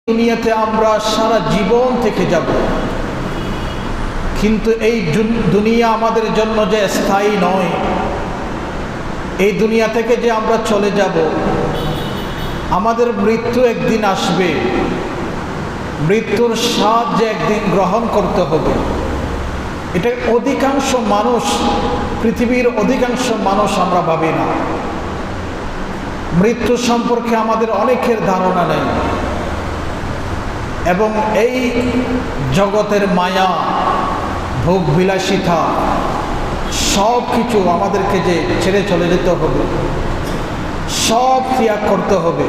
দুনিয়াতে আমরা সারা জীবন থেকে যাব, কিন্তু এই দুনিয়া আমাদের জন্য যে স্থায়ী নয়, এই দুনিয়া থেকে যে আমরা চলে যাব, আমাদের মৃত্যু একদিন আসবে, মৃত্যুর স্বাদ যে একদিন গ্রহণ করতে হবে। এটা অধিকাংশ মানুষ, পৃথিবীর অধিকাংশ মানুষ আমরা ভাবি না। মৃত্যু সম্পর্কে আমাদের অনেকের ধারণা নেই, এবং এই জগতের মায়া, ভোগ বিলাসিতা সব কিছু আমাদেরকে যে ছেড়ে চলে যেতে হবে, সব ত্যাগ করতে হবে,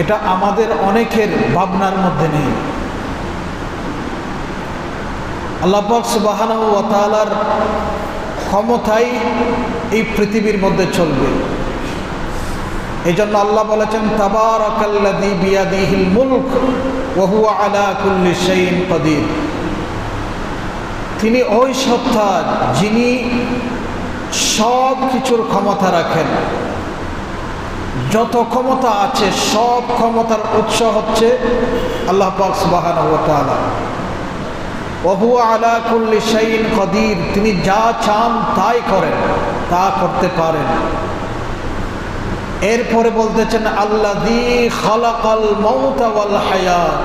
এটা আমাদের অনেকের ভাবনার মধ্যে নেই। আল্লাহ পাক সুবহানাহু ওয়া তাআলার ক্ষমতাই এই পৃথিবীর মধ্যে চলবে। এই জন্য আল্লাহ বলেছেন, তাবারাকাল্লাযী বিয়াদিহিল মুলক ওয়া হুয়া আলা কুল্লি শাইইন কাদির। তিনি ওই সত্তা যিনি সব কিছুর ক্ষমতা রাখেন। যত ক্ষমতা আছে সব ক্ষমতার উৎস হচ্ছে আল্লাহ পাক সুবহানাহু ওয়া তাআলা। ওয়া হুয়া আলা কুল্লি শাইইন কাদির, তিনি যা চান তাই করেন, তা করতে পারেন। এরপরে বলতেছেন, আল্লাযী খালাকাল মাউতা ওয়াল হায়াত,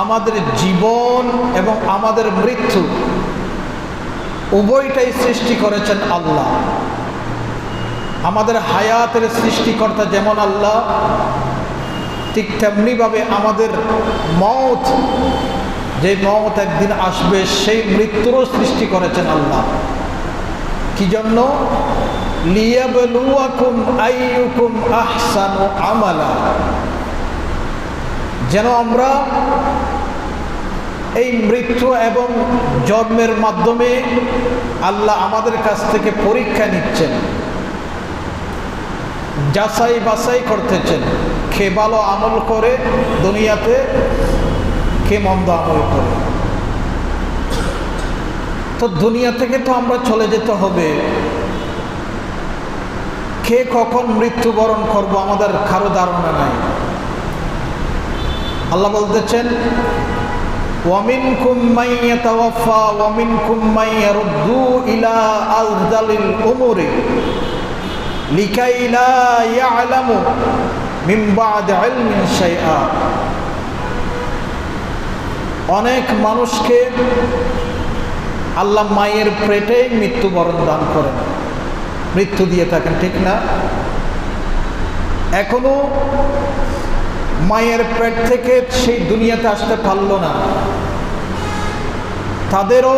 আমাদের জীবন এবং আমাদের মৃত্যু উভয়টাই সৃষ্টি করেছেন আল্লাহ। আমাদের হায়াতের সৃষ্টিকর্তা যেমন আল্লাহ, ঠিক তেমনিভাবে আমাদের মওত, যে মওত একদিন আসবে, সেই মৃত্যুরও সৃষ্টি করেছেন আল্লাহ। কি জন্য? লিয়াবলুয়াকুম আইয়ুকুম আহসানু আমালা, যেন আমরা এই মৃত্যু এবং জন্মের মাধ্যমে আল্লাহ আমাদের কাছ থেকে পরীক্ষা নিচ্ছেন, যাচাই বাছাই করতেছেন, কে ভালো আমল করে দুনিয়াতে, কে মন্দ আমল করে। তো দুনিয়া থেকে তো আমরা চলে যেতে হবে, কে কখন মৃত্যুবরণ করব আমাদের কারো ধারণা নাই। আল্লাহ বলতেছেন, ওয়ামিনকুম মান ইয়াতাওয়াফা ওয়ামিনকুম মান ইয়ারুদ্দু ইলা আযযালিল উমুরি লিকাই লা ইয়ালামু মিন বা'দি ইলমিন শাইআ। অনেক মানুষকে আল্লাহ মায়ের পেটে মৃত্যুবরণ দান করেন, মৃত্যু দিয়ে থাকেন, ঠিক না? এখনো মায়ের পেট থেকে সেই দুনিয়াতে আসতে পারল না, তাদেরও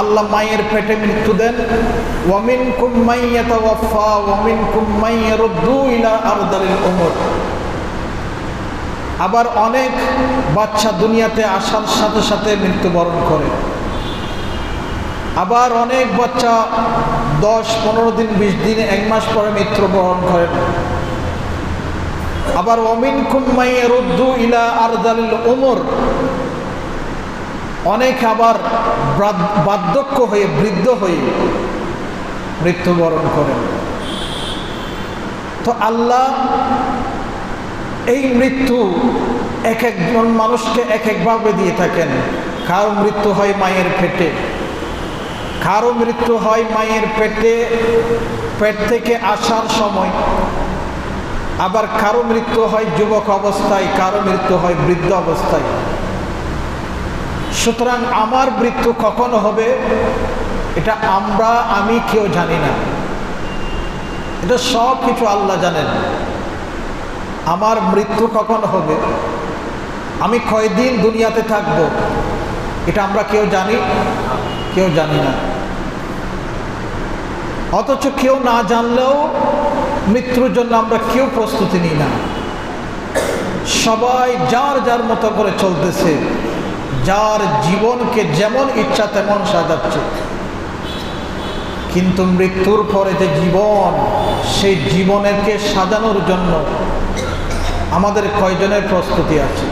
আল্লাহ মায়ের পেটে মৃত্যু দেন। ওয়ামিনকুম মান ইয়াতাওয়াফা ওয়ামিনকুম মান ইয়ারুদ্দু ইলা আরযালিল উমুর। আবার অনেক বাচ্চা দুনিয়াতে আসার সাথে সাথে মৃত্যুবরণ করে, আবার অনেক বাচ্চা 10-15 দিন, 20 দিন, 1 মাস পরে মৃত্যুবরণ করেন। আবার ওয়ামিনকুম মান ইয়ারুদ্দু ইলা আরযালিল উমুর, অনেক আবার বার্ধক্য হয়ে, বৃদ্ধ হয়ে মৃত্যুবরণ করেন। তো আল্লাহ এই মৃত্যু এক একজন মানুষকে এক একভাবে দিয়ে থাকেন। কারো মৃত্যু হয় মায়ের পেটে, কারো মৃত্যু হয় মায়ের পেট থেকে আসার সময়, আবার কারো মৃত্যু হয় যুবক অবস্থায়, কারো মৃত্যু হয় বৃদ্ধ অবস্থায়। সুতরাং আমার মৃত্যু কখন হবে এটা আমি কেউ জানি না, এটা সব কিছু আল্লাহ জানেন। আমার মৃত্যু কখন হবে, আমি কয়দিন দুনিয়াতে থাকবো, এটা আমরা কেউ জানি না। অথচ কেউ না জানলেও মৃত্যুর জন্য আমরা কেউ প্রস্তুতি নিই না। সবাই যার যার মতো করে চলতেছে, যার জীবনকে যেমন ইচ্ছা তেমন সাজাচ্ছে। কিন্তু মৃত্যুর পরে যে জীবন, সেই জীবনকে সাজানোর জন্য আমাদের কয়জনের প্রস্তুতি আছে?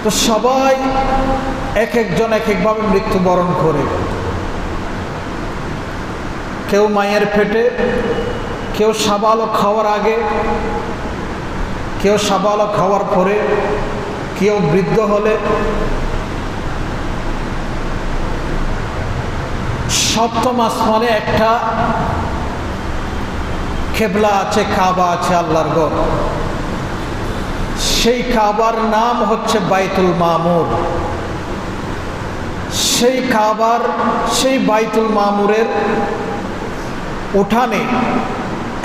তো সবাই এক একজন এক একভাবে মৃত্যুবরণ করে। কেউ মায়ের পেটে, কেউ সাবালক হওয়ার আগে, কেউ সাবালক হওয়ার পরে, কেউ বৃদ্ধ হলে। সপ্তম আসমানে একটা কেবলা আছে, কাবা আছে, আল্লাহর ঘর। সেই কাবার নাম হচ্ছে বাইতুল মামুর। সেই কাবার, সেই বাইতুল মামুরের উঠানে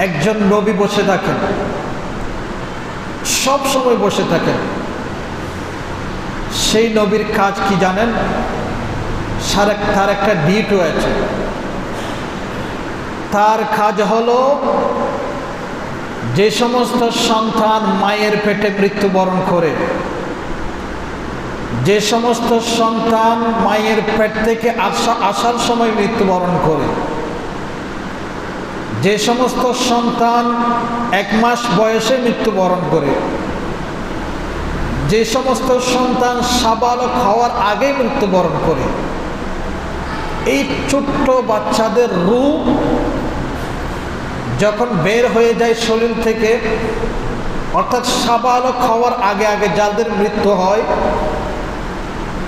একজন নবী বসে থাকেন, সব সময় বসে থাকেন। সেই নবীর কাজ কি জানেন? তার একটা ডিউটি আছে। তার কাজ হলো যে সমস্ত সন্তান মায়ের পেটে মৃত্যুবরণ করে, যে সমস্ত সন্তান মায়ের পেট থেকে আসার সময় মৃত্যুবরণ করে, যে সমস্ত সন্তান 1 মাস বয়সে মৃত্যুবরণ করে, যে সমস্ত সন্তান সাবালক হওয়ার আগে মৃত্যুবরণ করে, এই ছোট্ট বাচ্চাদের রূহ যখন বের হয়ে যায় শরীর থেকে, অর্থাৎ সাবালক হওয়ার আগে আগে যাদের মৃত্যু হয়,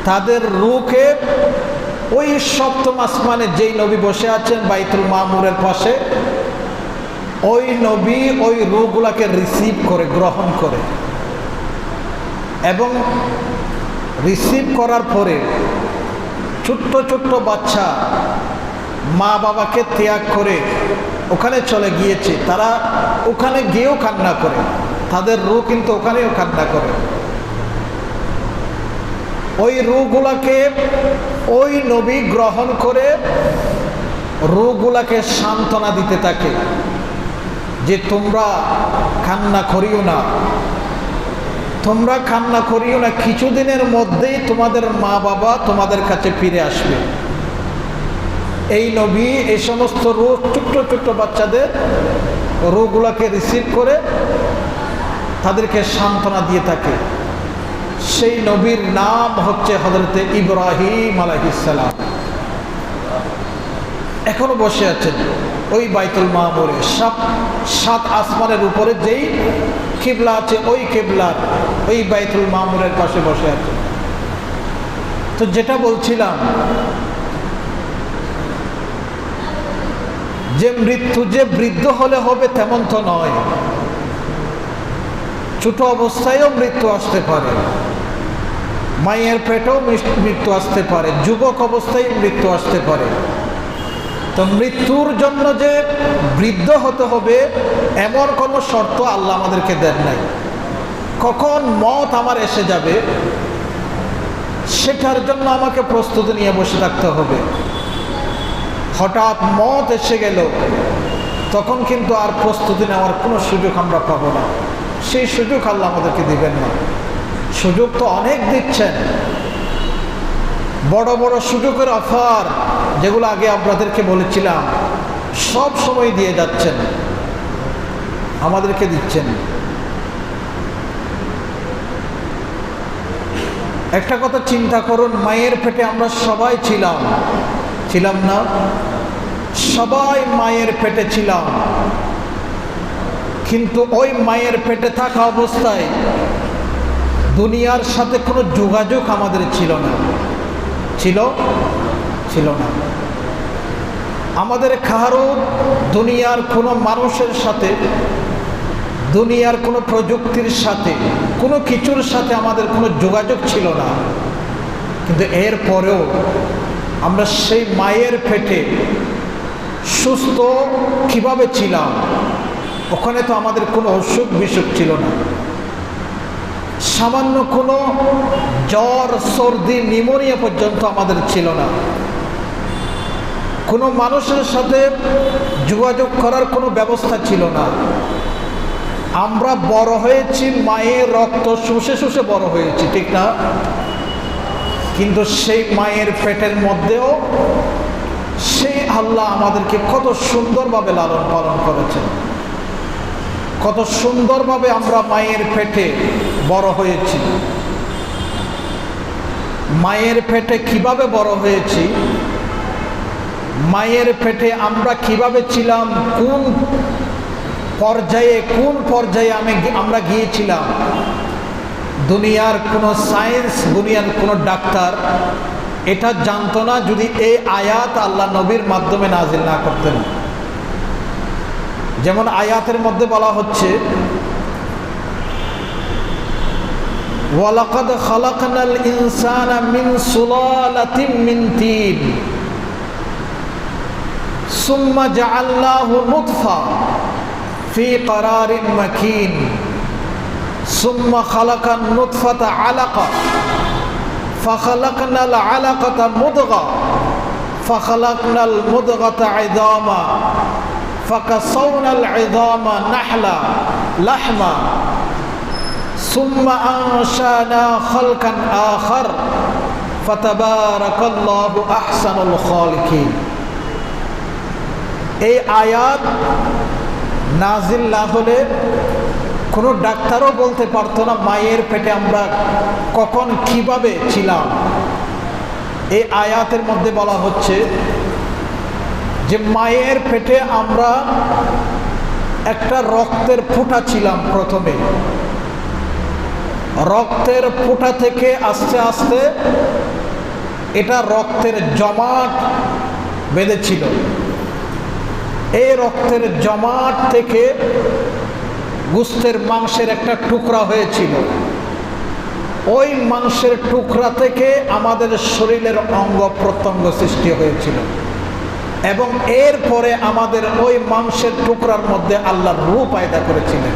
তাদের রূহকে ওই সপ্তম আসমানে যেই নবী বসে আছেন বাইতুল মামুরের পাশে, ওই নবী ওই রূহগুলাকে রিসিভ করে, গ্রহণ করে। এবং রিসিভ করার পরে ছোট্ট ছোট্ট বাচ্চা মা বাবাকে ত্যাগ করে ওখানে চলে গিয়েছে, তারা ওখানে গিয়েও কান্না করে, তাদের রূহ কিন্তু ওখানেও কান্না করে। ওই রূহগুলাকে ওই নবী গ্রহণ করে রূহগুলাকে সান্ত্বনা দিতে থাকে যে তোমরা কান্না করিও না, তোমরা কান্না করিও না, কিছুদিনের মধ্যেই তোমাদের মা বাবা তোমাদের কাছে ফিরে আসবে। এই নবী এই সমস্ত রূহ, ছোট্ট ছোট্ট বাচ্চাদের রূহগুলাকে রিসিভ করে তাদেরকে সান্ত্বনা দিয়ে থাকে। সেই নবীর নাম হচ্ছে হযরতে ইব্রাহিম আলাইহিস সালাম। এখনো বসে আছেন ওই বাইতুল মামুরে, 7 আসমানের উপরে যেই কিবলা আছে, ওই কিবলার ওই বাইতুল মামুরের পাশে বসে আছেন। তো যেটা বলছিলাম যে মৃত্যু যে বৃদ্ধ হলে হবে তেমন তো নয়, ছোট অবস্থায়ও মৃত্যু আসতে পারে, মায়ের পেটেও মৃত্যু আসতে পারে, যুবক অবস্থায় মৃত্যু আসতে পারে। তো মৃত্যুর জন্য যে বৃদ্ধ হতে হবে এমন কোনো শর্ত আল্লাহ আমাদেরকে দেন নাই। কখন মত আমার এসে যাবে সেটার জন্য আমাকে প্রস্তুতি নিয়ে বসে থাকতে হবে। হঠাৎ মত এসে গেল তখন কিন্তু আর প্রস্তুতি নেওয়ার কোনো সুযোগ আমরা পাবো না, সেই সুযোগ আল্লাহ আমাদেরকে দিবেন না। সুযোগ তো অনেক দিচ্ছেন, বড় বড় সুযোগের অফার যেগুলো আগে আপনাদেরকে বলেছিলাম সব সময় দিয়ে যাচ্ছেন, আমাদেরকে দিচ্ছেন। একটা কথা চিন্তা করুন, মায়ের পেটে আমরা সবাই ছিলাম না? সবাই মায়ের পেটে ছিলাম, কিন্তু ওই মায়ের পেটে থাকা অবস্থায় দুনিয়ার সাথে কোনো যোগাযোগ আমাদের ছিল না। ছিল না আমাদের কারো দুনিয়ার কোনো মানুষের সাথে, দুনিয়ার কোনো প্রযুক্তির সাথে, কোনো কিছুর সাথে আমাদের কোনো যোগাযোগ ছিল না। কিন্তু এরপরেও আমরা সেই মায়ের পেটে সুস্থ কিভাবে ছিলাম? ওখানে তো আমাদের কোনো অসুখ বিসুখ ছিল না, সামান্য কোনো জ্বর, সর্দি, নিউমোনিয়া পর্যন্ত আমাদের ছিল না। কোনো মানুষের সাথে যোগাযোগ করার কোনো ব্যবস্থা ছিল না। আমরা বড় হয়েছি, মায়ের রক্ত শুষে শুষে বড় হয়েছি, ঠিক না? কিন্তু সেই মায়ের পেটের মধ্যেও সেই আল্লাহ আমাদেরকে কত সুন্দরভাবে লালন পালন করেছেন, কত সুন্দরভাবে আমরা মায়ের পেটে বড় হয়েছি। মায়ের পেটে কিভাবে বড় হয়েছি, মায়ের পেটে আমরা কিভাবে ছিলাম, কোন পর্যায়ে, কোন পর্যায়ে আমরা গিয়েছিলাম, দুনিয়ার কোনো সায়েন্স, দুনিয়ার কোনো ডাক্তার এটা জানতো না যদি এই আয়াত আল্লাহ নবীর মাধ্যমে নাজিল না করতেন। যেমন আয়াতের মধ্যে বলা হচ্ছে, ওয়ালাকাদ খালাকনাল ইনসানা মিন সুলালাতিন মিন তিন সুম্মা জাআলনাহু নুতফা ফি ক্বারারিন মাকিন সুম্মা খালাকান নুতফাতা আলাকা ফাখালাকনাল আলাকাতা মুদগা ফাখালাকনাল মুদগাতা ইযামা ফাকাসাওনাল ইযামা লাহমা সুম্মা আনশানা খালকান আখার ফাতাবারাকাল্লাহু আহসানুল খালিকিন। এই আয়াত নাজিল না হলে কোনো ডাক্তারও বলতে পারতো না মায়ের পেটে আমরা কখন কিভাবে ছিলাম। এই আয়াতের মধ্যে বলা হচ্ছে যে মায়ের পেটে আমরা একটা রক্তের ফোঁটা ছিলাম। প্রথমে রক্তের ফোঁটা থেকে আস্তে আস্তে এটা রক্তের জমাট বেঁধেছিল। এই রক্তের জমাট থেকে গোশতের মাংসের একটা টুকরা হয়েছিল। ওই মাংসের টুকরা থেকে আমাদের শরীরের অঙ্গ প্রত্যঙ্গ সৃষ্টি হয়েছিল এবং এরপরে আমাদের ওই মাংসের টুকরার মধ্যে আল্লাহর রূহ পয়দা করেছিলেন।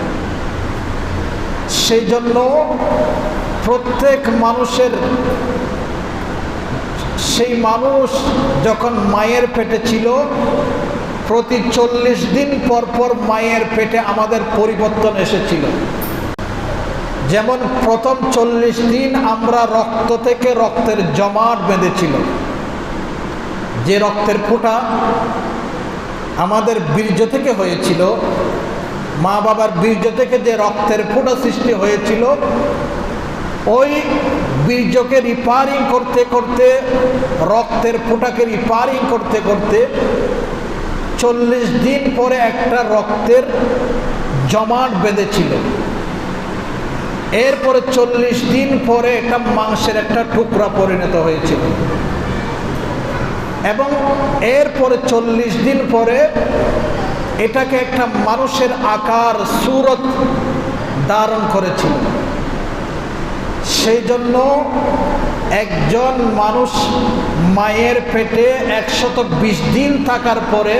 সেই জন্য প্রত্যেক মানুষের, সেই মানুষ যখন মায়ের পেটে ছিল প্রতি 40 দিন পর পর মায়ের পেটে আমাদের পরিবর্তন এসেছিল। যেমন প্রথম 40 দিন আমরা রক্ত থেকে রক্তের জমাট বেঁধেছিল, যে রক্তের ফোঁটা আমাদের বীর্য থেকে হয়েছিল, মা বাবার বীর্য থেকে যে রক্তের ফোঁটা সৃষ্টি হয়েছিল, ওই বীর্যকে রিপেয়ারিং করতে করতে, রক্তের ফোঁটাকে রিপেয়ারিং করতে করতে 40 দিন পরে একটা রক্তের জমাট বেঁধেছিল। এরপরে 40 দিন পরে একটা মাংসের একটা টুকরা পরিণত হয়েছিল এবং এরপরে 40 দিন পরে এটাকে একটা মানুষের আকার, সূরত ধারণ করেছিল। সেই জন্য একজন মানুষ মায়ের পেটে 120 দিন থাকার পরে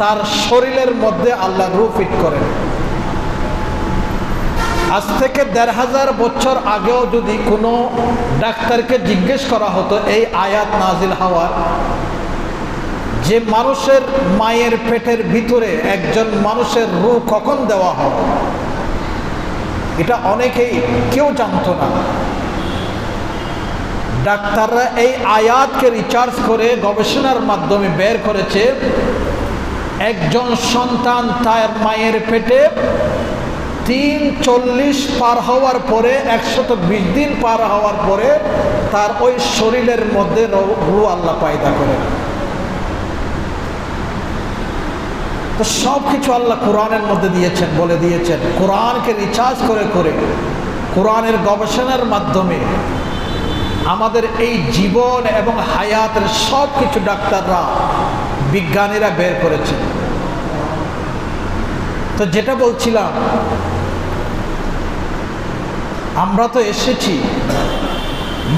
তার শরীরের মধ্যে আল্লাহ রূহ ফিট করেন। আজ থেকে 1500 বছর আগেও যদি কোনো ডাক্তারকে জিজ্ঞেস করা হতো এই আয়াত নাজিল হওয়ার, যে মানুষের মায়ের পেটের ভিতরে একজন মানুষের রূহ কখন দেওয়া হবে, এটা অনেকেই কেউ জানতো না। ডাক্তাররা এই আয়াতকে রিসার্চ করে গবেষণার মাধ্যমে বের করেছে, একজন সন্তান তার মায়ের পেটে 340 পার হওয়ার পরে, 120 দিন পার হওয়ার পরে তার ওই শরীরের মধ্যে রূহ আল্লাহ পয়দা করেন। তো সব কিছু আল্লাহ কোরআনের মধ্যে দিয়েছেন, বলে দিয়েছেন। কোরআনকে রিসার্চ করে করে, কোরআনের গবেষণার মাধ্যমে আমাদের এই জীবন এবং হায়াতের সব কিছু ডাক্তাররা, বিজ্ঞানীরা বের করেছে। তো যেটা বলছিলাম, আমরা তো এসেছি,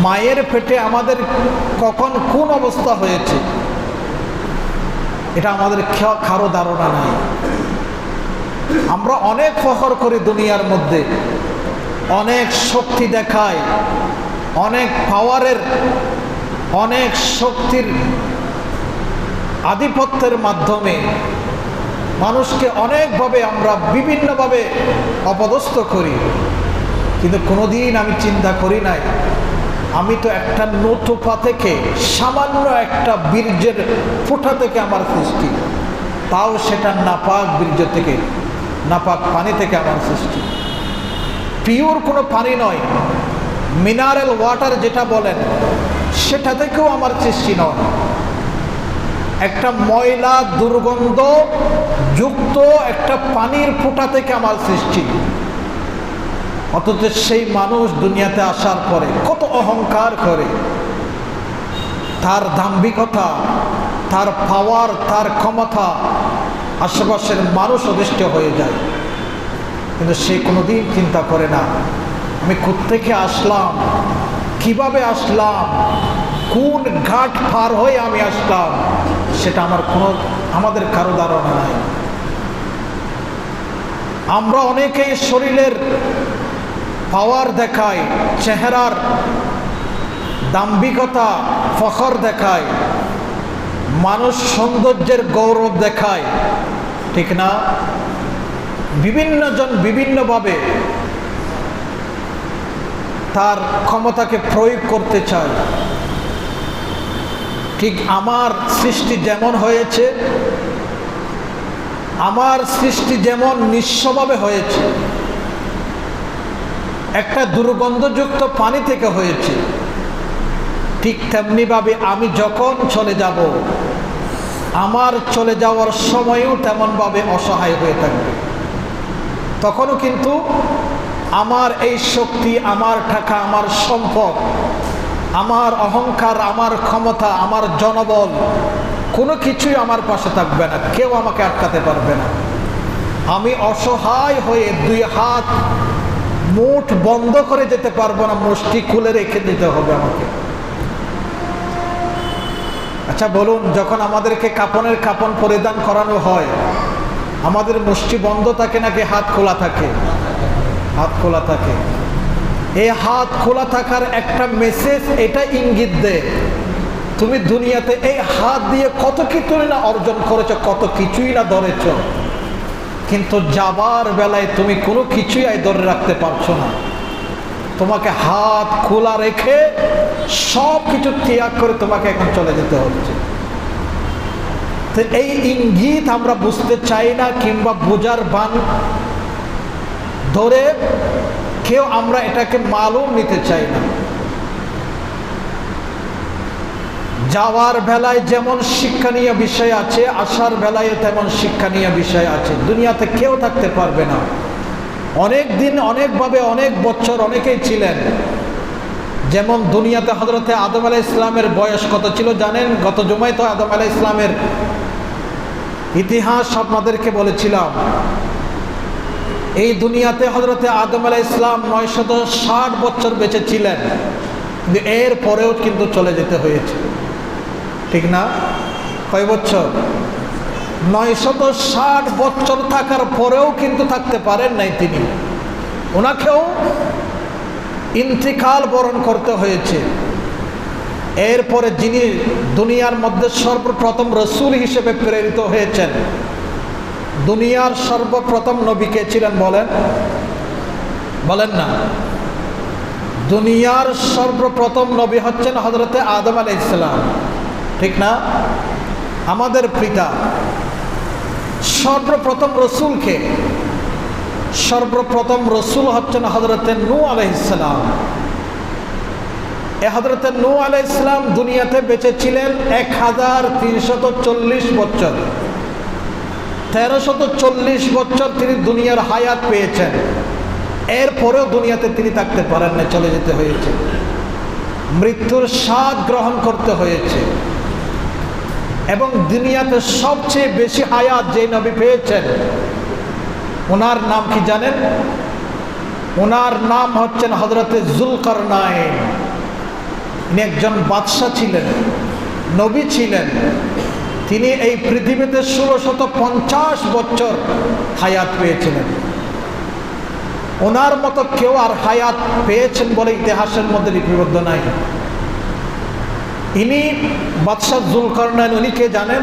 মায়ের পেটে আমাদের কখন কোন অবস্থা হয়েছে এটা আমাদের কারো ধারণা নাই। আমরা অনেক ফখর করি দুনিয়ার মধ্যে, অনেক শক্তি দেখায়, অনেক পাওয়ারের, অনেক শক্তির আধিপত্যের মাধ্যমে মানুষকে অনেকভাবে আমরা বিভিন্নভাবে অপদস্থ করি। কিন্তু কোনোদিন আমি চিন্তা করি নাই আমি তো একটা নতুফা থেকে, সামান্য একটা বীর্যের ফোঁটা থেকে আমার সৃষ্টি, তাও সেটা নাপাক বীর্য থেকে, নাপাক পানি থেকে আমার সৃষ্টি। পিওর কোনো পানি নয়, মিনারেল ওয়াটার যেটা বলেন সেটা থেকেও আমার সৃষ্টি নয়। একটা ময়লা দুর্গন্ধ যুক্ত একটা পানির ফোঁটা থেকে আমার সৃষ্টি। অথচ সেই মানুষ দুনিয়াতে আসার পরে কত অহংকার করে, তার দাম্ভিকতা, তার পাওয়ার, তার ক্ষমতা আশেপাশের মানুষ অদৃষ্ট হয়ে যায়। কিন্তু সে কোনোদিন চিন্তা করে না আমি কোত্থেকে আসলাম, কিভাবে আসলাম, কোন ঘাট পার হয়ে আমি আসলাম, সেটা আমাদের কারো ধারণা নাই। আমরা অনেকেই শরীরের পাওয়ার দেখাই, চেহারার দাম্ভিকতা, ফখর দেখায়, মানুষ সৌন্দর্যের গৌরব দেখায়, ঠিক না? বিভিন্ন জন বিভিন্নভাবে তার ক্ষমতাকে প্রয়োগ করতে চায়। ঠিক আমার সৃষ্টি যেমন হয়েছে, আমার সৃষ্টি যেমন নিঃস্বভাবে হয়েছে, একটা দুর্গন্ধযুক্ত পানি থেকে হয়েছে, ঠিক তেমনিভাবে আমি যখন চলে যাব, আমার চলে যাওয়ার সময়ও তেমনভাবে অসহায় হয়ে থাকবে। তখনও কিন্তু আমার এই শক্তি, আমার টাকা, আমার সম্পদ, আমার অহংকার, আমার ক্ষমতা, আমার জনবল কোনো কিছুই আমার পাশে থাকবে না, কেউ আমাকে আটকাতে পারবে না। আমি অসহায় হয়ে দুই হাত মুঠ বন্ধ করে যেতে পারবো না, মুষ্টি খুলে রেখে দিতে হবে আমাকে। আচ্ছা বলুন, যখন আমাদেরকে কাপনের কাপন পরিধান করানো হয়, আমাদের মুষ্টি বন্ধ থাকে নাকি হাত খোলা থাকে? হাত খোলা থাকে। এই হাত খোলা থাকার একটা মেসেজ এটা ইঙ্গিত দেয়, তুমি দুনিয়াতে এই হাত দিয়ে কত কিছুই না অর্জন করেছো, কত কিছুই না ধরেছ, কিন্তু যাবার বেলায় তুমি কোনো কিছুই ধরে রাখতে পারছো না। তোমাকে হাত খোলা রেখে সব কিছু ত্যাগ করে তোমাকে এখন চলে যেতে হচ্ছে। তো এই ইঙ্গিত আমরা বুঝতে চাই না, কিংবা বোঝার বান ধরে কেউ আমরা এটাকে মালুম নিতে চাই না। যাওয়ার বেলায় যেমন শিক্ষণীয় বিষয় আছে, আসার বেলায় তেমন শিক্ষণীয় বিষয় আছে। দুনিয়াতে কেউ থাকতে পারবে না অনেক দিন, অনেকভাবে, অনেক বছর অনেকেই ছিলেন। যেমন দুনিয়াতে হযরতে আদম আলাইহিস সালামের বয়স কত ছিল জানেন? গত জুমায় তো আদম আলাইহিস সালামের ইতিহাস আপনাদেরকে বলেছিলাম। এই দুনিয়াতে হযরতে আদম আলাইহিস সালাম 960 বছর বেঁচে ছিলেন, কিন্তু এর পরেও কিন্তু চলে যেতে হয়েছে, ঠিক না? কয় বছর? 960 বছর থাকার পরেও কিন্তু থাকতে পারেন নাই তিনি। ওনাকেও ইন্তিকাল বরণ করতে হয়েছে। এরপরে যিনি দুনিয়ার মধ্যে সর্বপ্রথম রসুল হিসেবে প্রেরিত হয়েছেন, দুনিয়ার সর্বপ্রথম নবী কে ছিলেন বলেন? বলেন না। দুনিয়ার সর্বপ্রথম নবী হচ্ছেন হযরতে আদম আলাইহিস সালাম, ঠিক না? আমাদের পিতা। সর্বপ্রথম রসুলকে, সর্বপ্রথম রসুল হচ্ছেন হযরতে নূহ আলাইহিস সালাম। এই হযরতে নূহ আলাইহিস সালাম দুনিয়াতে বেঁচে ছিলেন 1340 বছর। 1340 বছর তিনি দুনিয়ার হায়াত পেয়েছেন। এরপরেও দুনিয়াতে তিনি থাকতে পারেন না, চলে যেতে হয়েছে। মৃত্যুর স্বাদ গ্রহণ করতে হয়েছে। এবং দুনিয়াতে সবচেয়ে বেশি হায়াত যে নবী পেয়েছেন, ওনার নাম কি জানেন? ওনার নাম হচ্ছেন হযরতে যুলকারনাইন। ইনি একজন বাদশাহ ছিলেন, নবী ছিলেন। তিনি এই পৃথিবীতে 1650 বছর হায়াত পেয়েছিলেন। ওনার মতো কেউ আর হায়াত পেয়েছেন বলে ইতিহাসের মধ্যে লিপিবদ্ধ নাই। ইনি বাদশাহ যুলকারনাইন, উনি কে জানেন?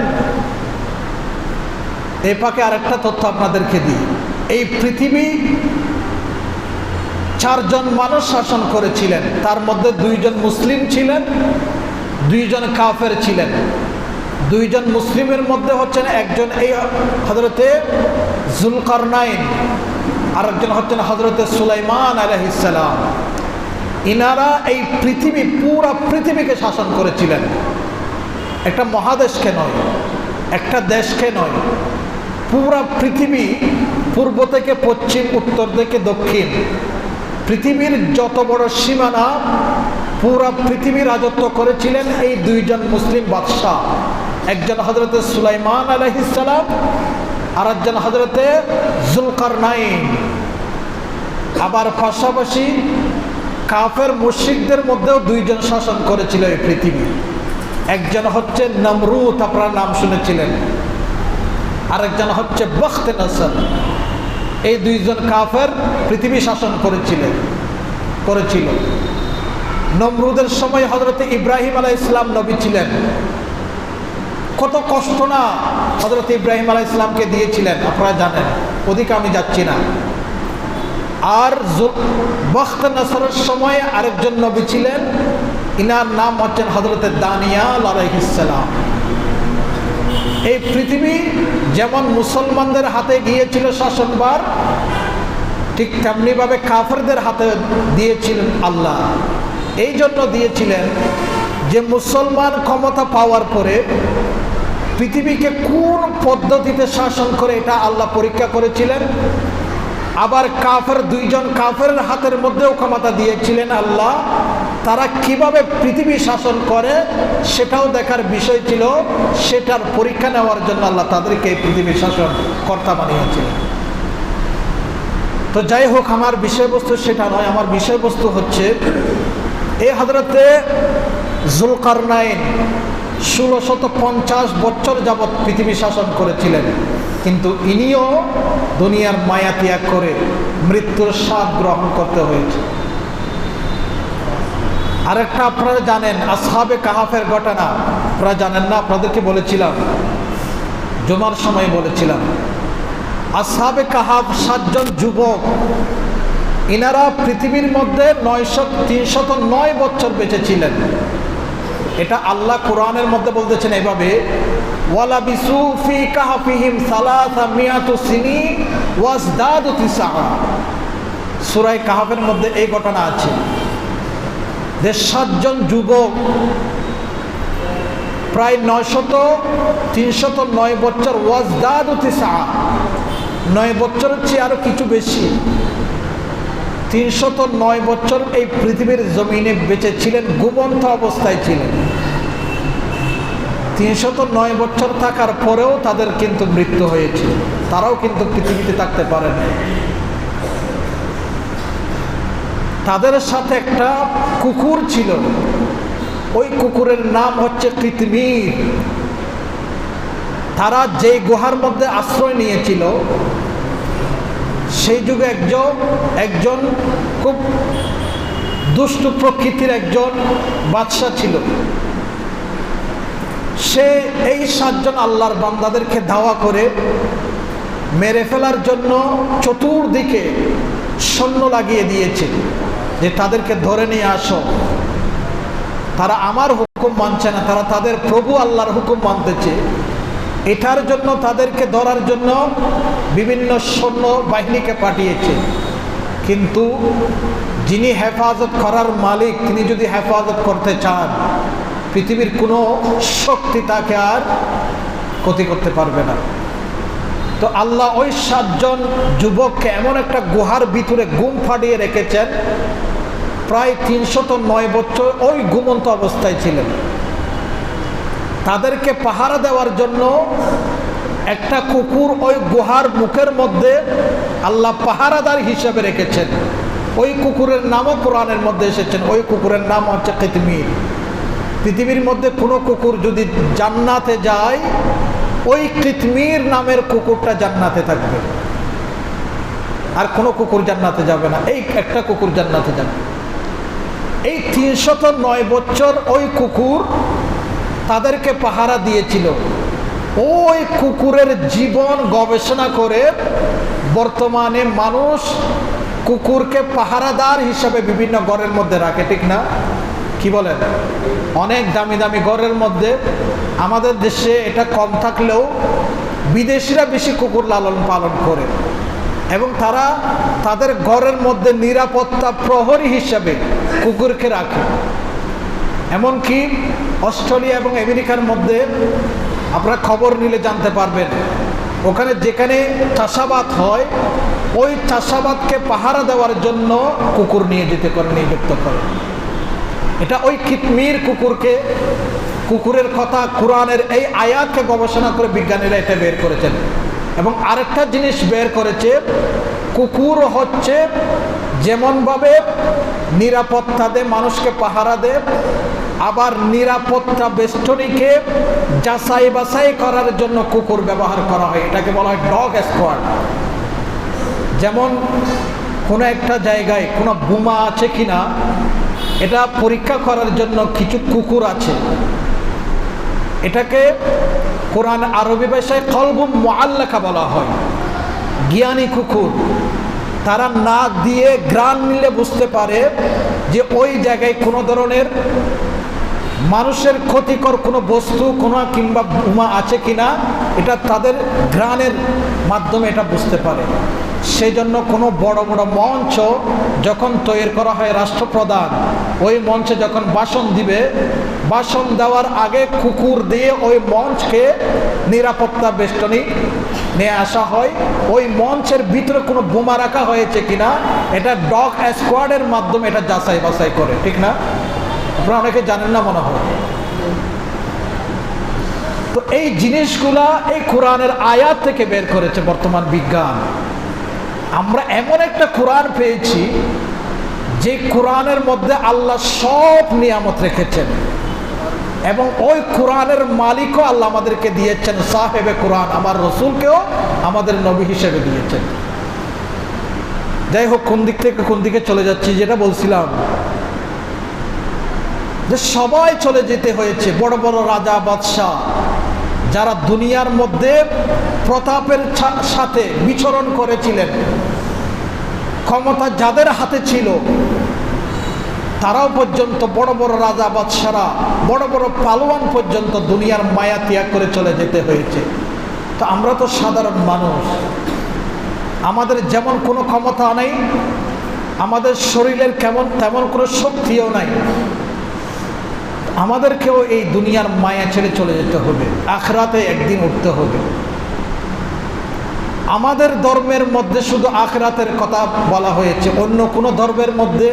এই পাকে আরেকটা তথ্য আপনাদেরকে দিই। এই পৃথিবী 4 জন মানুষ শাসন করেছিলেন, তার মধ্যে 2 জন মুসলিম ছিলেন, 2 জন কাফের ছিলেন। 2 জন মুসলিমের মধ্যে হচ্ছেন একজন এই হযরতে যুলকারনাইন, আরেকজন হচ্ছেন হযরতে সুলাইমান আলাইহিস সালাম। ইনারা এই পৃথিবী, পুরা পৃথিবীকে শাসন করেছিলেন, একটা মহাদেশকে নয়। একটা দেশকে নয়, পুরা পৃথিবী, পূর্ব থেকে পশ্চিম, উত্তর থেকে দক্ষিণ, পৃথিবীর যত বড় সীমানা, পুরা পৃথিবী রাজত্ব করেছিলেন এই দুইজন মুসলিম বাদশাহ। একজন হযরতে সুলাইমান আলাইহিস সালাম, আর একজন হযরতে যুলকারনাইন। আবার পাশাপাশি কাফের মুশরিকদের মধ্যেও দুইজন শাসন করেছিল এই পৃথিবী। একজন হচ্ছে নমরুদ, আপনারা নাম শুনেছিলেন, আরেকজন হচ্ছে বখত-ই-নসর। এই দুইজন কাফের পৃথিবী শাসন করেছিল। নমরুদের সময় হযরতে ইব্রাহিম আলাইহিস সালাম নবী ছিলেন। কত কষ্ট না হযরতে ইব্রাহিম আলাইহিস সালামকে দিয়েছিলেন আপনারা জানেন, ওদিকে আমি যাচ্ছি না। আর বখত-ই-নসরের সময় আরেকজন নবী ছিলেন, ইনার নাম হচ্ছেন হযরতে দানিয়াল আলাইহিস সালাম। এই পৃথিবী যেমন মুসলমানদের হাতে গিয়েছিল শাসনভার, ঠিক তেমনিভাবে কাফেরদের হাতে দিয়েছিলেন আল্লাহ। এই জন্য দিয়েছিলেন যে মুসলমান ক্ষমতা পাওয়ার পরে পৃথিবীকে কোন পদ্ধতিতে শাসন করে এটা আল্লাহ পরীক্ষা করেছিলেন। আবার কাফের, দুইজন কাফের হাতের মধ্যেও ক্ষমতা দিয়েছিলেন আল্লাহ, তারা কিভাবে পৃথিবী শাসন করে সেটাও দেখার বিষয় ছিল। সেটার পরীক্ষা নেওয়ার জন্য আল্লাহ তাদেরকে এই পৃথিবীর শাসন কর্তা বানিয়েছিলেন। তো যাই হোক, আমার বিষয়বস্তু সেটা নয়। আমার বিষয়বস্তু হচ্ছে এই হযরতে যুলকারনাইন 1650 বছর যাবৎ পৃথিবী শাসন করেছিলেন, কিন্তু ইনিও দুনিয়ার মায়া ত্যাগ করে মৃত্যুর স্বাদ গ্রহণ করতে হয়েছে। আরেকটা আপনারা জানেন, আসহাবে কাহাফের ঘটনা আপনারা জানেন না? আপনাদেরকে বলেছিলাম, জুমার সময় বলেছিলাম। আসহাবে কাহাফ 7 জন যুবক, ইনারা পৃথিবীর মধ্যে 309 বছর বেঁচে ছিলেন। এটা আল্লাহ কোরআনের মধ্যে বলতেছেন এইভাবে, ওয়ালাবিসু ফি কাহফিহিম সালাসামিয়াতু সিনিন ওয়াজদাদু তিসআ। সূরা কাহফের মধ্যে এই ঘটনা আছে যে 7 জন যুবক প্রায় 309 বছর, ওয়াজদাদু তিসআ, 9 বছরের চেয়ে আরো কিছু বেশি, 309 বছর এই পৃথিবীর জমিনে বেঁচে ছিলেন, ঘুমন্ত অবস্থায় ছিলেন। 309 বছর থাকার পরেও তাদের কিন্তু মৃত্যু হয়েছে, তারাও কিন্তু পৃথিবীতে থাকতে পারেন। তাদের সাথে একটা কুকুর ছিল, ওই কুকুরের নাম হচ্ছে কিতমির। তারা যে গুহার মধ্যে আশ্রয় নিয়েছিল, সেই যুগে একজন খুব দুষ্ট প্রকৃতির একজন বাদশা ছিল। সে এই 7 জন আল্লাহর বান্দাদেরকে ধাওয়া করে মেরে ফেলার জন্য চতুর্দিকে সৈন্য লাগিয়ে দিয়েছে যে তাদেরকে ধরে নিয়ে আসো। তারা আমার হুকুম মানছে না, তারা তাদের প্রভু আল্লাহর হুকুম মানতেছে। এটার জন্য তাদেরকে ধরার জন্য বিভিন্ন সৈন্য বাহিনীকে পাঠিয়েছে। কিন্তু যিনি হেফাজত করার মালিক, তিনি যদি হেফাজত করতে চান, পৃথিবীর কোনো শক্তি তাকে আর ক্ষতি করতে পারবে না। তো আল্লাহ ওই 7 জন যুবককে এমন একটা গুহার ভিতরে ঘুম ফাটিয়ে রেখেছেন, প্রায় 309 বছর ওই ঘুমন্ত অবস্থায় ছিলেন। তাদেরকে পাহারা দেওয়ার জন্য একটা কুকুর ওই গুহার মুখের মধ্যে আল্লাহ পাহারাদার হিসেবে রেখেছেন। ওই কুকুরের নামও কোরআনের মধ্যে এসেছেন, ওই কুকুরের নাম হচ্ছে কিতমির। পৃথিবীর মধ্যে কোনো কুকুর যদি জান্নাতে যায়, ওই কিতমির নামের কুকুরটা জান্নাতে থাকবে, আর কোনো কুকুর জান্নাতে যাবে না, এই একটা কুকুর জান্নাতে যাবে। এই 309 বছর ওই কুকুর তাদেরকে পাহারা দিয়েছিল। ওই কুকুরের জীবন গবেষণা করে বর্তমানে মানুষ কুকুরকে পাহারাদার হিসাবে বিভিন্ন ঘরের মধ্যে রাখে, ঠিক না? কি বলেন? অনেক দামি দামি ঘরের মধ্যে, আমাদের দেশে এটা কম থাকলেও বিদেশিরা বেশি কুকুর লালন পালন করে, এবং তারা তাদের ঘরের মধ্যে নিরাপত্তা প্রহরী হিসাবে কুকুরকে রাখে। এমনকি অস্ট্রেলিয়া এবং আমেরিকার মধ্যে আপনারা খবর নিলে জানতে পারবেন, ওখানে যেখানে চাষাবাদ হয় ওই চাষাবাদকে পাহারা দেওয়ার জন্য কুকুর নিযুক্ত করে। এটা ওই কিতমির কুকুরের কথা কোরআনের এই আয়াতকে গবেষণা করে বিজ্ঞানীরা এটা বের করেছেন। এবং আরেকটা জিনিস বের করেছে, কুকুর হচ্ছে যেমনভাবে নিরাপত্তা দেয়, মানুষকে পাহারা দেয়, আবার নিরাপত্তা বেষ্টনীকে যাচাই বাছাই করার জন্য কুকুর ব্যবহার করা হয়। এটাকে বলা হয় ডগ স্কোয়াড। যেমন কোনো একটা জায়গায় কোনো বোমা আছে কিনা এটা পরীক্ষা করার জন্য কিছু কুকুর আছে। এটাকে কোরআন আরবি ভাষায় কলবুম মুআল্লাকা বলা হয়। জ্ঞানী কুকুর, তারা নাক দিয়ে ঘ্রাণ নিলে বুঝতে পারে যে ওই জায়গায় কোনো ধরনের মানুষের ক্ষতিকর কোনো বস্তু কিংবা বোমা আছে কিনা, এটা তাদের ঘ্রাণের মাধ্যমে এটা বুঝতে পারে। সেই জন্য কোনো বড় বড় মঞ্চ যখন তৈরি করা হয়, রাষ্ট্রপ্রধান ওই মঞ্চে যখন ভাষণ দিবে, ভাষণ দেওয়ার আগে কুকুর দিয়ে ওই মঞ্চকে নিরাপত্তা বেষ্টনী নিয়ে আসা হয়। ওই মঞ্চের ভিতরে কোনো বোমা রাখা হয়েছে কিনা এটা ডগ স্কোয়াডের মাধ্যমে এটা যাচাই বাছাই করে, ঠিক না? আপনারা অনেকে জানেন না মনে হয়। তো এই জিনিসগুলা এই কোরআনের আয়াত থেকে বের করেছে বর্তমান বিজ্ঞান। আমরা এমন একটা কোরআন পেয়েছি যে কোরআনের মধ্যে আল্লাহ সব নিয়ামত রেখেছেন, এবং ওই কোরআনের মালিকও আল্লাহ আমাদেরকে দিয়েছেন, সাহেবে কোরআন আমার রসুলকেও আমাদের নবী হিসেবে দিয়েছেন। যাই হোক, কোন দিক থেকে কোন দিকে চলে যাচ্ছি, যেটা বলছিলাম যে সবাই চলে যেতে হয়েছে। বড় বড় রাজা বাদশাহ যারা দুনিয়ার মধ্যে প্রতাপের সাথে বিচরণ করেছিলেন, ক্ষমতা যাদের হাতে ছিল, তারাও পর্যন্ত বড় বড় রাজা বাদশারা, বড় বড় পালোয়ান পর্যন্ত দুনিয়ার মায়া ত্যাগ করে চলে যেতে হয়েছে। তো আমরা তো সাধারণ মানুষ, আমাদের যেমন কোনো ক্ষমতা নেই, আমাদের শরীরের তেমন কোনো শক্তিও নাই। আমাদেরকেও এই দুনিয়ার মায়া ছেড়ে চলে যেতে হবে, আখিরাতে একদিন উঠতে হবে। আমাদের ধর্মের মধ্যে শুধু আখিরাতের কথা বলা হয়েছে, অন্য কোনো ধর্মের মধ্যে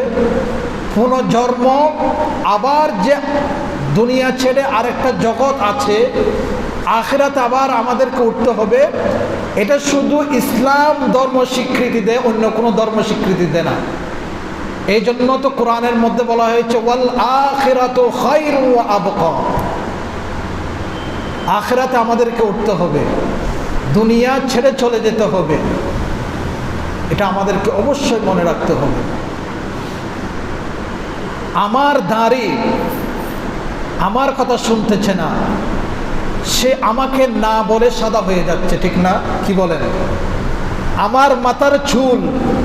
পুনর্জন্ম, আবার যে দুনিয়া ছেড়ে আরেকটা জগৎ আছে, আখিরাতে আবার আমাদেরকে উঠতে হবে, এটা শুধু ইসলাম ধর্ম স্বীকৃতি দেয়, অন্য কোনো ধর্ম স্বীকৃতি দেয় না। এই জন্য তো কোরআনের মধ্যে বলা হয়েছে ওয়াল আখিরাতু খায়রুন ওয়া আবকা। আখিরাতে আমাদেরকে উঠতে হবে, দুনিয়া ছেড়ে চলে যেতে হবে, এটা আমাদেরকে অবশ্যই মনে রাখতে হবে। আমার দাড়ি আমার কথা শুনতেছে না, সে আমাকে না বলে সাদা হয়ে যাচ্ছে, ঠিক না? কি বলেন? আমার মাথার চুল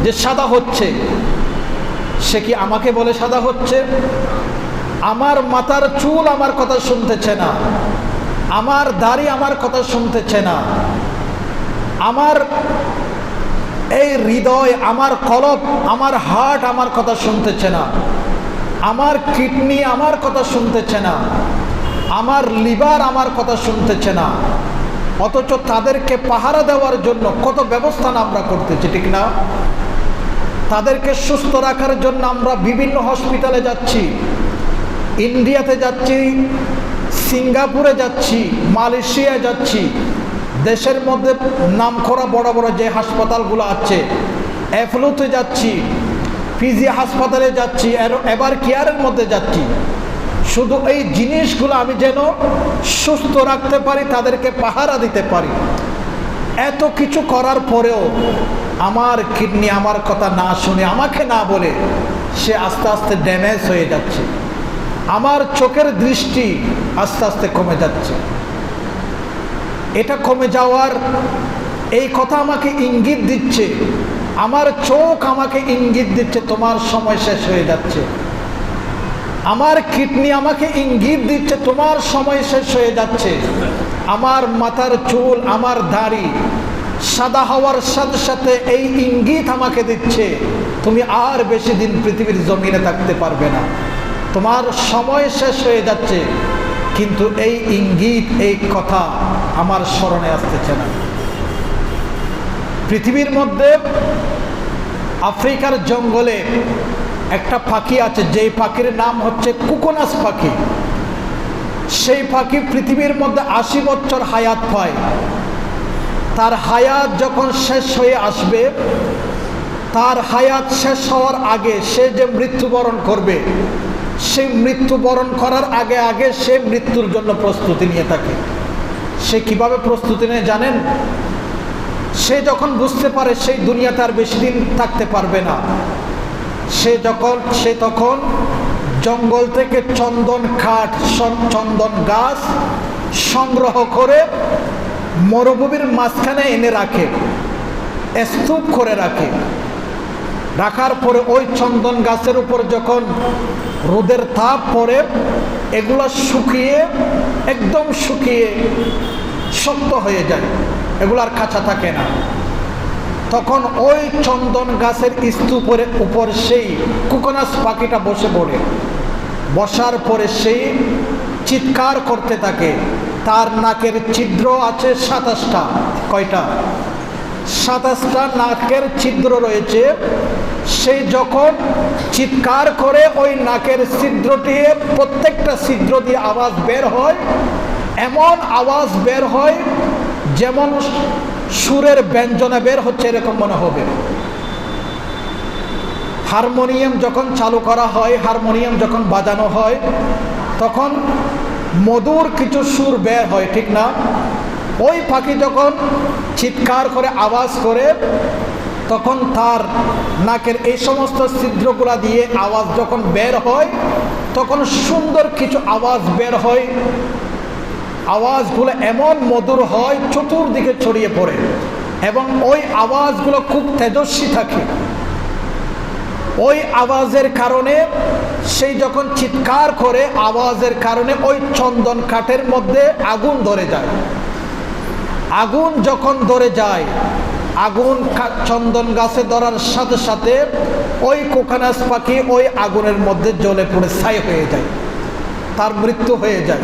যে সাদা হচ্ছে, সে কি আমাকে বলে সাদা হচ্ছে? আমার মাথার চুল আমার কথা শুনতেছে না, আমার দাড়ি আমার কথা শুনতেছে না, আমার এই হৃদয়, আমার কলব, আমার হার্ট আমার কথা শুনতেছে না, আমার কিডনি আমার কথা শুনতেছে না, আমার লিভার আমার কথা শুনতেছে না, অথচ তাদেরকে পাহারা দেওয়ার জন্য কত ব্যবস্থা আমরা করতেছি, ঠিক না? তাদেরকে সুস্থ রাখার জন্য আমরা বিভিন্ন হসপিটালে যাচ্ছি, ইন্ডিয়াতে যাচ্ছি, সিঙ্গাপুরে যাচ্ছি, মালয়েশিয়ায় যাচ্ছি, দেশের মধ্যে নামকরা বড় বড় যে হাসপাতালগুলো আছে, অ্যাপোলোতে যাচ্ছি, পিজি হাসপাতালে যাচ্ছি, এবার কেয়ারের মধ্যে যাচ্ছি। শুধু এই জিনিসগুলো আমি যেন সুস্থ রাখতে পারি, তাদেরকে পাহারা দিতে পারি। এত কিছু করার পরেও আমার কিডনি আমার কথা না শুনে, আমাকে না বলে সে আস্তে আস্তে ড্যামেজ হয়ে যাচ্ছে, আমার চোখের দৃষ্টি আস্তে আস্তে কমে যাচ্ছে। এটা কমে যাওয়ার এই কথা আমাকে ইঙ্গিত দিচ্ছে, আমার চোখ আমাকে ইঙ্গিত দিচ্ছে তোমার সময় শেষ হয়ে যাচ্ছে, আমার কিডনি আমাকে ইঙ্গিত দিচ্ছে তোমার সময় শেষ হয়ে যাচ্ছে, আমার মাথার চুল, আমার দাড়ি সাদা হওয়ার সাথে সাথে এই ইঙ্গিত আমাকে দিচ্ছে তুমি আর বেশি দিন পৃথিবীর জমিনে থাকতে পারবে না, তোমার সময় শেষ হয়ে যাচ্ছে। কিন্তু এই ইঙ্গিত, এই কথা আমার স্মরণে আসতেছে না। পৃথিবীর মধ্যে আফ্রিকার জঙ্গলে একটা পাখি আছে, যেই পাখির নাম হচ্ছে কোকোনাস পাখি। সেই পাখি পৃথিবীর মধ্যে 80 বছর হায়াত পায়। তার হায়াত যখন শেষ হয়ে আসবে, তার হায়াত শেষ হওয়ার আগে সে যে মৃত্যুবরণ করবে, সেই মৃত্যুবরণ করার আগে আগে সে মৃত্যুর জন্য প্রস্তুতি নিয়ে থাকে। সে কিভাবে প্রস্তুতি নেয় জানেন? সে যখন বুঝতে পারে সেই দুনিয়াতে আর বেশি দিন থাকতে পারবে না, সে তখন জঙ্গল থেকে চন্দন কাঠ, চন্দন গাছ সংগ্রহ করে মরুভূমির মাঝখানে এনে রাখে, স্তূপ করে রাখে। রাখার পরে ওই চন্দন গাছের উপর যখন রোদের তাপ পড়ে, এগুলো শুকিয়ে, একদম শুকিয়ে শক্ত হয়ে যায়, এগুলো আর কাঁচা থাকে না। তখন ওই চন্দন গাছের স্তূপের উপর সেই কোকোনাস পাখিটা বসে পড়ে। বসার পরে সেই চিৎকার করতে থাকে। তার নাকের ছিদ্র আছে 27টা। কয়টা? 27টা নাকের ছিদ্র রয়েছে। সে যখন চিৎকার করে, ওই নাকের ছিদ্রটি, প্রত্যেকটা ছিদ্র দিয়ে আওয়াজ বের হয়। এমন আওয়াজ বের হয় যেমন সুরের ব্যঞ্জনা বের হচ্ছে, এরকম মনে হবে। হারমোনিয়াম যখন চালু করা হয়, হারমোনিয়াম যখন বাজানো হয়, তখন মধুর কিছু সুর বের হয়, ঠিক না? ওই পাখি যখন চিৎকার করে আওয়াজ করে, তখন তার নাকের এই সমস্ত ছিদ্রগুলা দিয়ে আওয়াজ যখন বের হয়, তখন সুন্দর কিছু আওয়াজ বের হয়। আওয়াজগুলো এমন মধুর হয়, চতুর্দিকে ছড়িয়ে পড়ে, এবং ওই আওয়াজগুলো খুব তেজস্বী থাকে। ওই আওয়াজের কারণে, সেই যখন চিৎকার করে, আওয়াজের কারণে ওই চন্দন কাঠের মধ্যে আগুন ধরে যায়। আগুন যখন ধরে যায়, আগুন চন্দন গাছে ধরার সাথে সাথে ওই কোকোনাস পাখি ওই আগুনের মধ্যে জ্বলে পড়ে ছাই হয়ে যায়, তার মৃত্যু হয়ে যায়।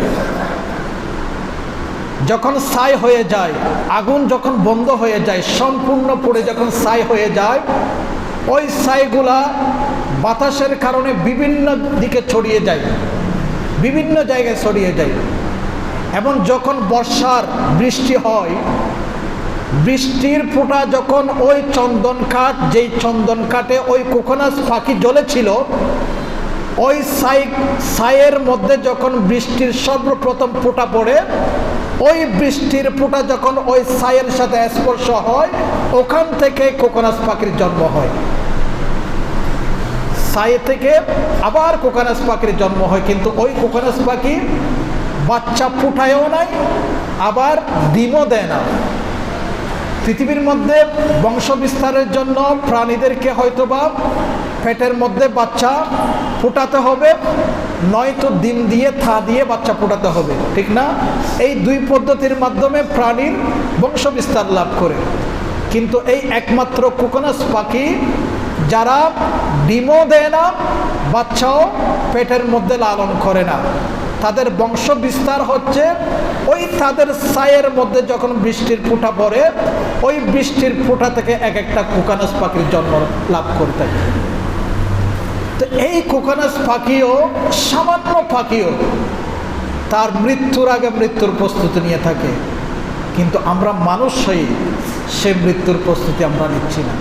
যখন ছাই হয়ে যায়, আগুন যখন বন্ধ হয়ে যায়, সম্পূর্ণ পুড়ে যখন ছাই হয়ে যায়, ওই ছাইগুলা বাতাসের কারণে বিভিন্ন দিকে ছড়িয়ে যায়, বিভিন্ন জায়গায় ছড়িয়ে যায়। এবং যখন বর্ষার বৃষ্টি হয়, বৃষ্টির ফোঁটা যখন ওই চন্দন কাঠ, যেই চন্দন কাঠে ওই কোকোনাস পাখি জ্বলেছিল, ওই ছাইয়ের মধ্যে যখন বৃষ্টির সর্বপ্রথম ফোঁটা পড়ে, ওই বৃষ্টির ফোঁটা যখন ওই ছাইয়ের সাথে স্পর্শ হয়, ওখান থেকে কোকোনাস পাখির জন্ম হয়। ছাই থেকে আবার কোকোনাস পাখির জন্ম হয়, কিন্তু ওই কোকোনাস পাখি বাচ্চা ফুটায়ও নাই, আবার ডিমও দেয় না। পৃথিবীর মধ্যে বংশ বিস্তারের জন্য প্রাণীদেরকে হয়তোবা পেটের মধ্যে বাচ্চা ফুটাতে হবে, নয়তো ডিম দিয়ে, থা দিয়ে বাচ্চা ফুটাতে হবে, ঠিক না? এই দুই পদ্ধতির মাধ্যমে প্রাণীর বংশ বিস্তার লাভ করে। কিন্তু এই একমাত্র কোকোনাস পাখি, যারা ডিমও দেয় না, বাচ্চাও পেটের মধ্যে লালন করে না, তাদের বংশ বিস্তার হচ্ছে ওই তাদের ছাইয়ের মধ্যে যখন বৃষ্টির ফোঁটা পড়ে, ওই বৃষ্টির ফোঁটা থেকে এক একটা কোকোনাস পাখির জন্ম লাভ করতে থাকে। তো এই কোকোনাস পাখিও, সামান্য পাখিও, তার মৃত্যুর আগে মৃত্যুর প্রস্তুতি নিয়ে থাকে। কিন্তু আমরা মানুষ হয়ে সে মৃত্যুর প্রস্তুতি আমরা নিচ্ছি না।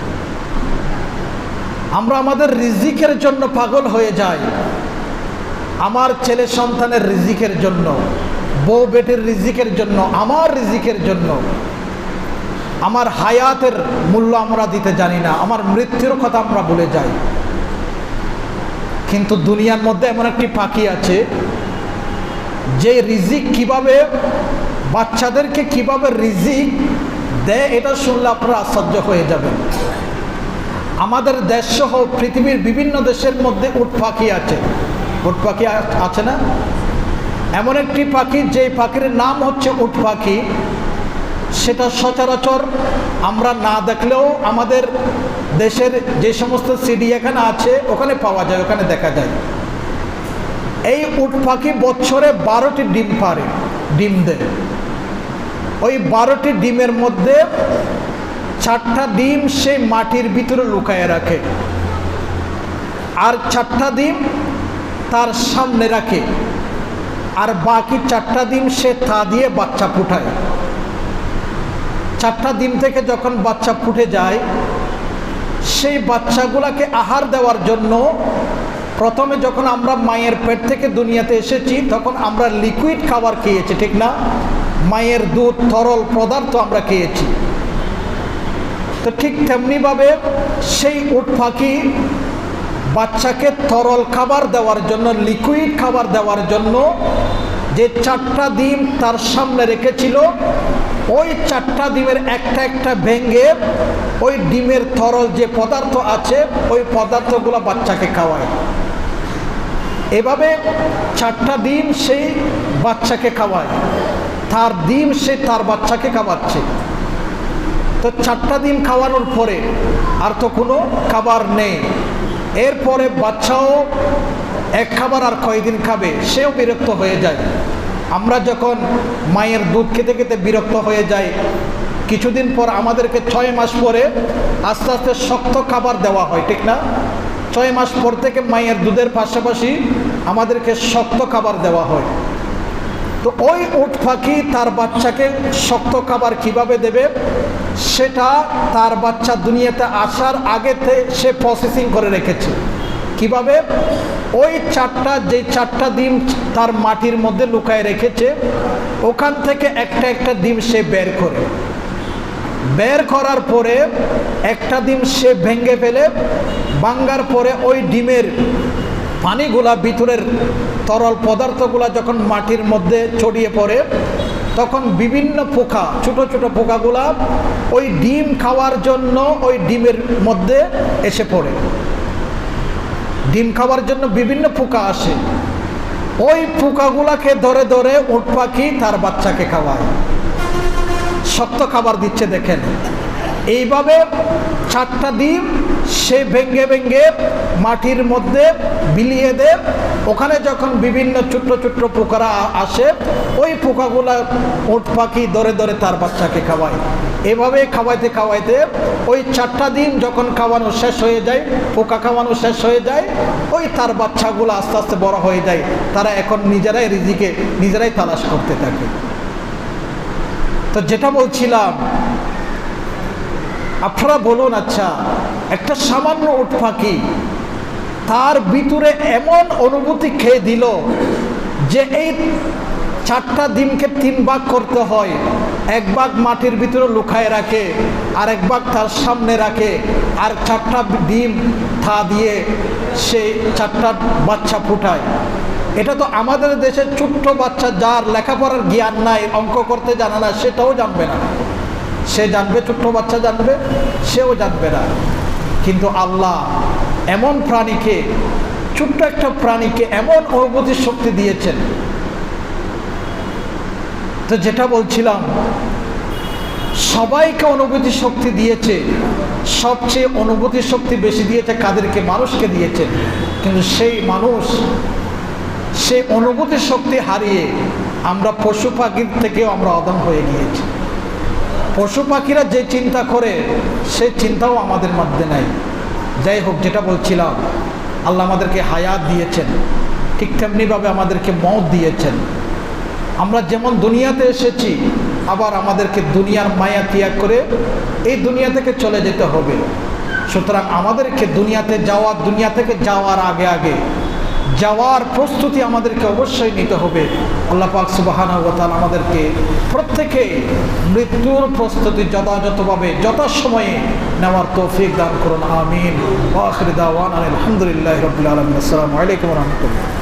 আমরা আমাদের রিজিকের জন্য পাগল হয়ে যাই, আমার ছেলে সন্তানের রিজিকের জন্য, বউ বেটির রিজিকের জন্য, আমার রিজিকের জন্য। আমার হায়াতের মূল্য আমরা দিতে জানি না, আমার মৃত্যুর কথা আমরা ভুলে যাই। কিন্তু দুনিয়ার মধ্যে এমন একটি পাখি আছে, যে রিজিক কিভাবে, বাচ্চাদেরকে কিভাবে রিজিক দেয়, এটা শুনলে আপনারা আশ্চর্য হয়ে যাবেন। আমাদের দেশ সহ পৃথিবীর বিভিন্ন দেশের মধ্যে উট পাখি আছে। উট পাখি আছে না? এমন একটি পাখি, যে পাখির নাম হচ্ছে উট পাখি, সেটা সচরাচর আমরা না দেখলেও আমাদের দেশের যে সমস্ত চিড়িয়াখানা আছে ওখানে পাওয়া যায়, ওখানে দেখা যায়। এই উট পাখি বছরে 12টি ডিম পারে, ডিম দেয়। ওই 12টি ডিমের মধ্যে 4টা ডিম সে মাটির ভিতরে লুকায় রাখে, আর 4টা ডিম তার সামনে রাখে, আর বাকি 4টা ডিম সে তা দিয়ে বাচ্চা ফুটায়। 4টা ডিম থেকে যখন বাচ্চা ফুটে যায়, সেই বাচ্চাগুলোকে আহার দেওয়ার জন্য প্রথমে যখন আমরা মায়ের পেট থেকে দুনিয়াতে এসেছি তখন আমরা লিকুইড খাবার খেয়েছি, ঠিক না? মায়ের দুধ, তরল পদার্থ আমরা খেয়েছি। তো ঠিক তেমনিভাবে সেই উট পাখি বাচ্চাকে তরল খাবার দেওয়ার জন্য, লিকুইড খাবার দেওয়ার জন্য যে 4টা ডিম তার সামনে রেখেছিল, ওই 4টা ডিমের একটা একটা ভেঙে ওই ডিমের তরল যে পদার্থ আছে ওই পদার্থগুলো বাচ্চাকে খাওয়ায়। এভাবে 4টা ডিম সেই বাচ্চাকে খাওয়ায়, তার ডিম সে তার বাচ্চাকে খাওয়াচ্ছে। তো 4টা ডিম খাওয়ানোর পরে আর তো কোনো খাবার নেই। এরপরে বাচ্চাও এক খাবার আর কয়দিন খাবে, সেও বিরক্ত হয়ে যায়। আমরা যখন মায়ের দুধ খেতে খেতে বিরক্ত হয়ে যাই, কিছুদিন পর আমাদেরকে 6 মাস পরে আস্তে আস্তে শক্ত খাবার দেওয়া হয়, ঠিক না? 6 মাস পর থেকে মায়ের দুধের পাশাপাশি আমাদেরকে শক্ত খাবার দেওয়া হয়। তো ওই উট পাখি তার বাচ্চাকে শক্ত খাবার কিভাবে দেবে, সেটা তার বাচ্চা দুনিয়াতে আসার আগেতে সে প্রসেসিং করে রেখেছে। কিভাবে? ওই 4টা ডিম তার মাটির মধ্যে লুকায় রেখেছে, ওখান থেকে একটা একটা ডিম সে বের করে, বের করার পরে একটা ডিম সে ভেঙে ফেলে, ভাঙার পরে ওই ডিমের পানিগুলা, ভিতরের তরল পদার্থগুলা যখন মাটির মধ্যে ছড়িয়ে পড়ে, তখন বিভিন্ন পোকা, ছোট ছোট পোকাগুলা ওই ডিম খাওয়ার জন্য ওই ডিমের মধ্যে এসে পড়ে। ডিম খাওয়ার জন্য বিভিন্ন পোকা আসে, ওই পোকাগুলাকে ধরে ধরে উট পাখি তার বাচ্চাকে খাওয়ায়। শক্ত খাবার দিচ্ছে দেখেন। এইভাবে 4টা ডিম সে ভেঙে ভেঙে মাটির মধ্যে বিলিয়ে দেয়। ওখানে যখন বিভিন্ন ছোট্ট ছোট্ট পোকারা আসে, ওই পোকাগুলা উট পাখি ধরে ধরে তার বাচ্চাকে খাওয়ায়। এভাবে খাওয়াইতে খাওয়াইতে ওই 4টা ডিম যখন খাওয়ানো শেষ হয়ে যায়, পোকা খাওয়ানো শেষ হয়ে যায়, ওই তার বাচ্চাগুলো আস্তে আস্তে বড় হয়ে যায়। তারা এখন নিজেরাই রিজিকে নিজেরাই তালাশ করতে থাকে। তো যেটা বলছিলাম, আপনারা বলুন, আচ্ছা একটা সামান্য উট পাখি তার ভিতরে এমন অনুভূতি খেয়ে দিল যে এই 4টা ডিমকে 3 ভাগ করতে হয়, 1 ভাগ মাটির ভিতরে লুকায় রাখে, আর 1 ভাগ তার সামনে রাখে, আর 4টা ডিম থা দিয়ে সে 4টা বাচ্চা ফুটায়। এটা তো আমাদের দেশের ছোট্ট বাচ্চা, যার লেখাপড়ার জ্ঞান নাই, অঙ্ক করতে জানে না, সেটাও জানবে না। সে জানবে, ছোট্ট বাচ্চা জানবে, সেও জানবে না। কিন্তু আল্লাহ এমন প্রাণীকে, ছোট্ট একটা প্রাণীকে এমন অনুভূতির শক্তি দিয়েছেন। তো যেটা বলছিলাম, সবাইকে অনুভূতি শক্তি দিয়েছে, সবচেয়ে অনুভূতি শক্তি বেশি দিয়েছে কাদেরকে? মানুষকে দিয়েছে। কিন্তু সেই মানুষ, সেই অনুভূতি শক্তি হারিয়ে আমরা পশু পাখির থেকেও আমরা অদম হয়ে গিয়েছি। পশু পাখিরা যে চিন্তা করে, সে চিন্তাও আমাদের মধ্যে নাই। যাই হোক, যেটা বলছিলাম, আল্লাহ আমাদেরকে হায়াত দিয়েছেন, ঠিক তেমনিভাবে আমাদেরকে মওত দিয়েছেন। আমরা যেমন দুনিয়াতে এসেছি, আবার আমাদেরকে দুনিয়ার মায়া ত্যাগ করে এই দুনিয়া থেকে চলে যেতে হবে। সুতরাং আমাদেরকে দুনিয়া থেকে যাওয়ার আগে যাওয়ার প্রস্তুতি আমাদেরকে অবশ্যই নিতে হবে। আল্লাহ পাক সুবহানাহু ওয়া তাআলা আমাদেরকে প্রত্যেকে মৃত্যুর প্রস্তুতি যথাযথভাবে যথাসময়ে নেওয়ার তৌফিক দান করুন। আমিন। ওয়া আখিরু দাওয়ানা আলহামদুলিল্লাহি রাব্বিল আলামিন। আসসালামু আলাইকুম ওয়া রাহমাতুল্লাহ।